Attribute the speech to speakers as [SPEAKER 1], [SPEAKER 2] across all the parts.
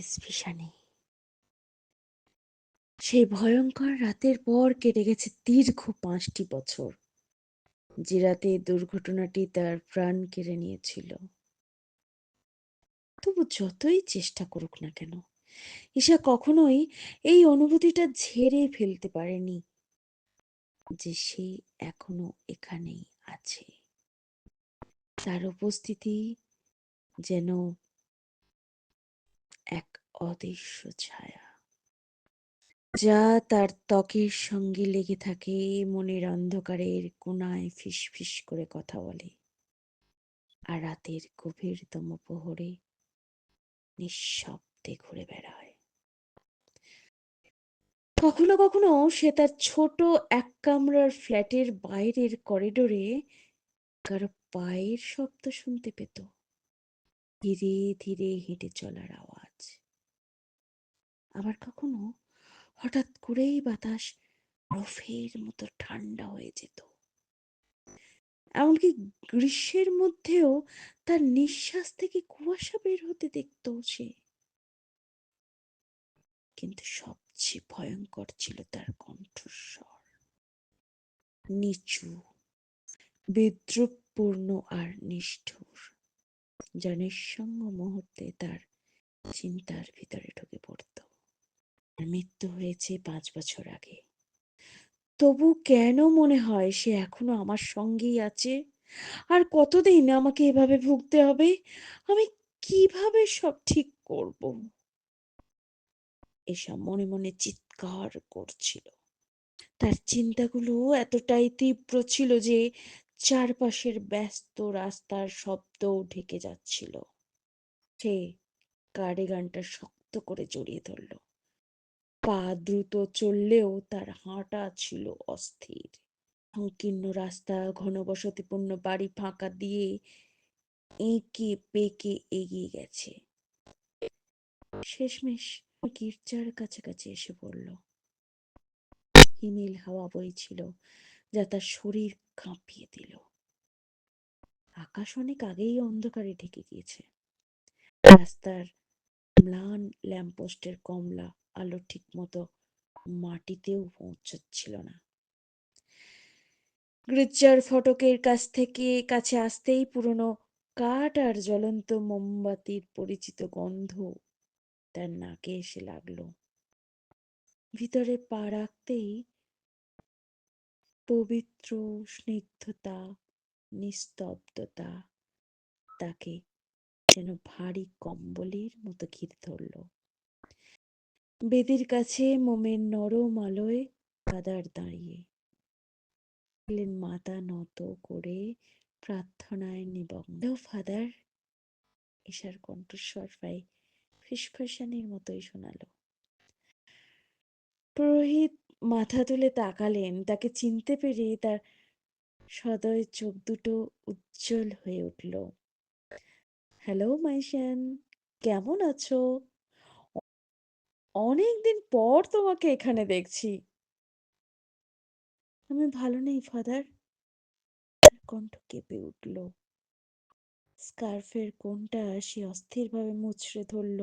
[SPEAKER 1] ফিসফিসানি। সেই ভয়ঙ্কর রাতের পর কেটে গেছে দীর্ঘ 5টি বছর, যে রাতে দুর্ঘটনাটি তার প্রাণ কেড়ে নিয়েছিল। তবু যতই চেষ্টা করুক না কেন, ঈশা কখনোই এই অনুভূতিটা ঝেড়ে ফেলতে পারেনি যে সে এখনো এখানেই আছে। তার উপস্থিতি যেন এক অদৃশ্য ছায়া, যা তার ত্বকের সঙ্গে লেগে থাকে, মনের অন্ধকারের কোণায় ফিসফিস করে কথা বলে, আর রাতের গভীরতম প্রহরে নিঃশব্দে ঘুরে বেড়ায়। কখনো কখনো সে তার ছোট এক কামরার ফ্ল্যাটের বাইরের করিডোরে কারো পায়ের শব্দ শুনতে পেত, ধীরে ধীরে হেঁটে চলার আওয়াজ। আবার কখনো হঠাৎ করেই বাতাস বরফের মতো ঠান্ডা হয়ে যেত, এমনকি গ্রীষ্মের মধ্যেও তার নিঃশ্বাস থেকে কুয়াশা বের হতে দেখত সে। কিন্তু সবচেয়ে ভয়ঙ্কর ছিল তার কণ্ঠস্বর, নিচু, বিদ্রুপপূর্ণ আর নিষ্ঠুর, যা নিঃসঙ্গ মুহূর্তে তার চিন্তার ভিতরে ঢুকে পড়ত। মৃত্যু হয়েছে 5 বছর আগে, তবু কেন মনে হয় সে এখনো আমার সঙ্গেই আছে? আর কতদিন আমাকে এভাবে ভুগতে হবে? আমি কিভাবে সব ঠিক করব? এসব মনে মনে চিৎকার করছিল। তার চিন্তাগুলো এতটাই তীব্র ছিল যে চারপাশের ব্যস্ত রাস্তার শব্দও ঢেকে যাচ্ছিল। সে কার্ডিগানটা শক্ত করে জড়িয়ে ধরল। পা দ্রুত চললেও তার হাঁটা ছিল অস্থির। সংকীর্ণ রাস্তা, ঘনবসতিপূর্ণ বাড়ি ফাঁকা দিয়ে এঁকে বেঁকে এগিয়ে গেছে। শেষমেশ গির্জার কাছাকাছি এসে পড়ল। হিমেল হাওয়া বইছিল, যা তার শরীর কাঁপিয়ে দিল। আকাশ অনেক আগেই অন্ধকারে ঢেকে গিয়েছে। রাস্তার ম্লান ল্যাম্পপোস্টের কমলা আলো ঠিক মতো মাটিতেও পৌঁছচ্ছিল না। গির্জার ফটকের কাছে আসতেই পুরনো কাঠ আর জ্বলন্ত মোমবাতির পরিচিত গন্ধ তার নাকে এসে লাগলো। ভিতরে পা রাখতেই পবিত্র স্নিগ্ধতা, নিস্তব্ধতা তাকে যেন ভারী কম্বলের মতো ঘিরে ধরল। বেদির কাছে মোমের নরম আলোয় ফাদার দাঁড়িয়ে মাথা নত করে প্রার্থনায় নিমগ্ন। ফাদার, ঈশার কণ্ঠস্বর প্রায় ফিসফাসানির মতোই শোনালো। পুরোহিত মাথা তুলে তাকালেন। তাকে চিনতে পেরে তার সদয় চোখ দুটো উজ্জ্বল হয়ে উঠল। হ্যালো মাইশান, কেমন আছো? অনেকদিন পর তোমাকে এখানে দেখছি। আমি ভালো নেই ফাদার। তার কণ্ঠ কেঁপে উঠল। স্কার্ফের কোণটা সে অস্থিরভাবে মুচড়ে ধরল।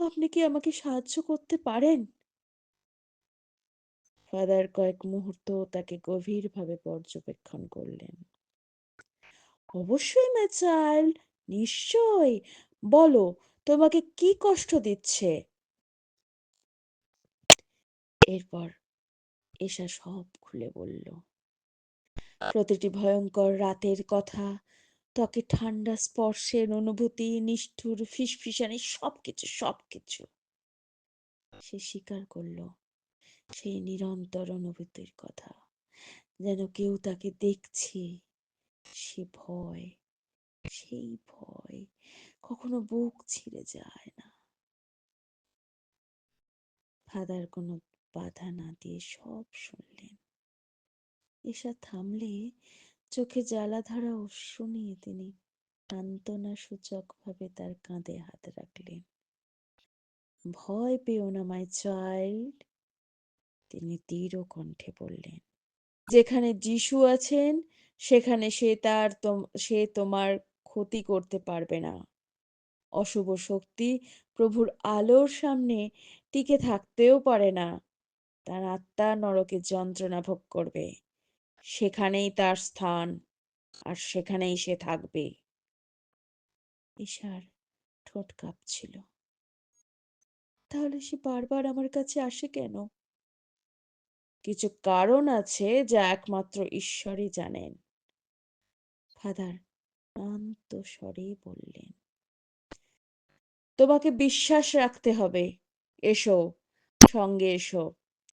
[SPEAKER 1] আপনি কি আমাকে সাহায্য করতে পারেন? ফাদার কয়েক মুহূর্ত তাকে গভীরভাবে পর্যবেক্ষণ করলেন। অবশ্যই মাই চাইল্ড, নিশ্চয়ই, বলো তোমাকে কি কষ্ট দিচ্ছে। এরপর এশা সব খুলে বলল। প্রতিটি ভয়ঙ্কর রাতের কথা, ত্বকে ঠান্ডা স্পর্শের অনুভূতি, নিষ্ঠুর ফিসফিসানি, সবকিছু সবকিছু সে স্বীকার করল। সেই নিরন্তর অনুভূতির কথা, যেন কেউ তাকে দেখছে। সে ভয়, সেই ভয় কখনো বুক ছিঁড়ে যায় না। ফাদার কোনো বাধা না দিয়ে সব শুনলেন। এসা থামলে চোখে জ্বালাধারা অশ্রু নিয়ে তিনি সান্ত্বনা সূচক ভাবে তার কাঁধে হাত রাখলেন। ভয় পেও না মাই চাইল্ড, তিনি দৃঢ় কণ্ঠে বললেন। যেখানে যিশু আছেন সেখানে সে তোমার ক্ষতি করতে পারবে না। অশুভ শক্তি প্রভুর আলোর সামনে টিকে থাকতেও পারে না। তার আত্মা নরকে যন্ত্রণা ভোগ করবে, সেখানেই তার স্থান, আর সেখানেই সে থাকবে। ঈশার ঠোঁট কাঁপছিল। তাহলে সে বারবার আমার কাছে আসে কেন? কিছু কারণ আছে যা একমাত্র ঈশ্বরই জানেন, ফাদার শান্ত স্বরে বললেন। তোমাকে বিশ্বাস রাখতে হবে। এসো, সঙ্গে এসো,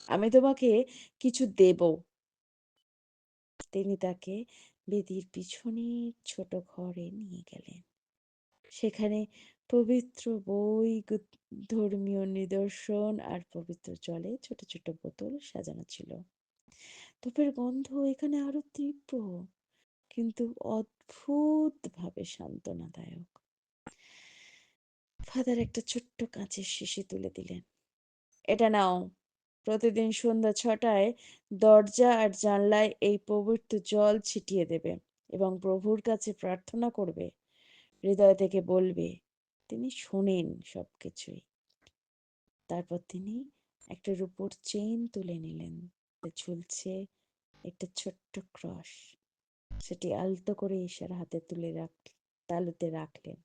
[SPEAKER 1] আমি তোমাকে কিছু দেব। তিনি তাকে বেদির পিছনের ছোট ঘরে নিয়ে গেলেন। সেখানে পবিত্র বই, ধর্মীয় নিদর্শন আর পবিত্র জলে ছোট ছোট বোতল সাজানো ছিল। ধূপের গন্ধ এখানে আরো তীব্র, কিন্তু অদ্ভুতভাবে সান্ত্বনাদায়ক। ফাদার একটা ছোট্ট কাঁচের শিশি তুলে দিলেন। এটা নাও, প্রতিদিন সন্ধ্যা 6টায় দরজা আর জানলায় এই পবিত্র জল ছিটিয়ে দেবে এবং প্রভুর কাছে প্রার্থনা করবে। হৃদয় থেকে বলবে, তিনি শোনেন সবকিছুই। তারপর তিনি একটা রূপোর চেইন তুলে নিলেন। ঝুলছে একটা ছোট্ট ক্রস। সেটি আলতো করে ঈশার হাতে তালুতে রাখলেন।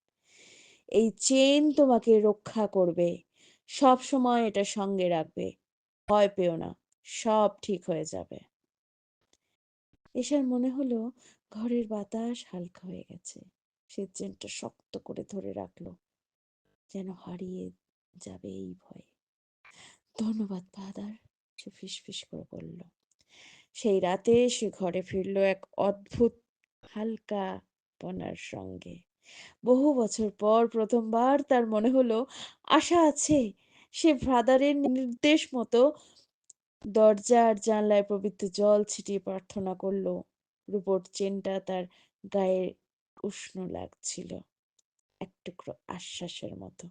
[SPEAKER 1] এই চেইন তোমাকে রক্ষা করবে, সব সময় এটা সঙ্গে রাখবে। ভয় পেও না, সব ঠিক হয়ে যাবে। ঈশার মনে হলো ঘরের বাতাস হালকা হয়ে গেছে। সে চেনটা শক্ত করে ধরে রাখলো, যেন হারিয়ে যাবে এই ভয়ে। ধন্যবাদ ফাদার, সে ফিসফিস করে বলল। সেই রাতে সে ঘরে ফিরল এক অদ্ভুত হালকা পনার সঙ্গে। বহু বছর পর প্রথমবার তার মনে হলো আশা আছে। সে ফাদারের নির্দেশ মতো দরজা আর জানলায় পবিত্র জল ছিটিয়ে প্রার্থনা করলো। রূপোর চেনটা তার গায়ে উষ্ণ লাগছিল, এক টুকরো আশ্বাসের মতো।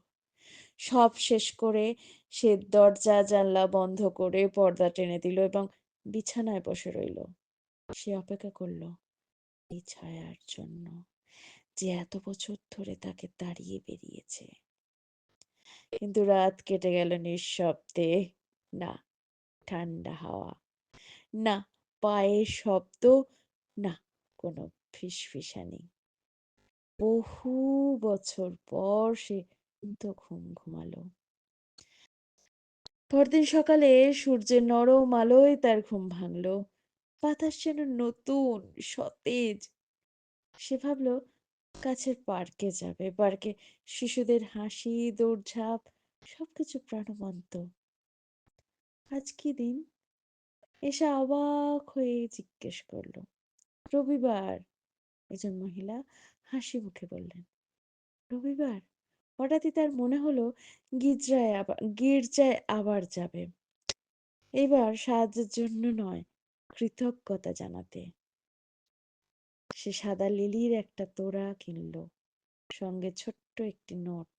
[SPEAKER 1] সব শেষ করে সে দরজা জানলা বন্ধ করে পর্দা টেনে দিল এবং বিছানায় বসে রইল। সে অপেক্ষা করলো এই ছায়ার জন্য, যে এত বছর ধরে তাকে তাড়িয়ে বেরিয়েছে। কিন্তু রাত কেটে গেল নিঃশব্দে। না ঠান্ডা হাওয়া, না পায়ের শব্দ, না কোনো ফিসফিসানি। বহু বছর পর সে তো ঘুমালো। পরদিন সকালে সূর্যের নরম আলোয় তার ঘুম ভাঙলো। বাতাস যেন নতুন, সতেজ। সে ভাবলো কাছের পার্কে যাবে। পার্কে শিশুদের হাসি, দৌড়ঝাঁপ, সবকিছু প্রাণবন্ত। আজ কি দিন? এসে অবাক হয়ে জিজ্ঞেস করলো। রবিবার, একজন মহিলা হাসি মুখে বললেন। রবিবার? হঠাৎই তার মনে হলো গির্জায় আবার যাবে। এবার সাহায্যের জন্য নয়, কৃতজ্ঞতা জানাতে। সে সাদা লিলির একটা তোড়া কিনলো, সঙ্গে ছোট্ট একটি নোট।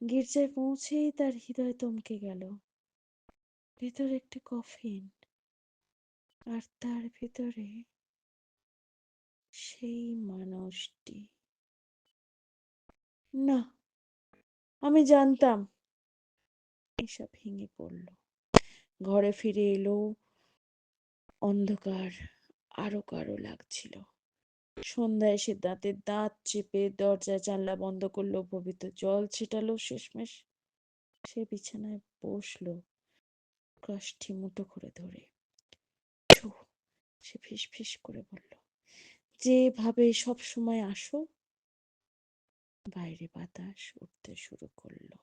[SPEAKER 1] গির্জায় পৌঁছেই তার হৃদয় থমকে গেল। ভেতরে একটা কফিন, আর তার ভেতরে সেই মানুষটি। না, আমি জানতাম। এসব ভেঙে পড়ল। ঘরে ফিরে এলো, অন্ধকার আরো গাঢ় লাগছিল। সন্ধ্যায় সে দাঁতের দাঁত চেপে দরজা জানলা বন্ধ করলো, পবিত্র জল ছিটালো। শেষমেশ সে বিছানায় বসলো, কাষ্ঠি মুঠো করে ধরে। "শো", সে ফিস ফিস করে বলল, যেভাবে সব সময় আসো। বাইরে বাতাস উঠতে শুরু করলো।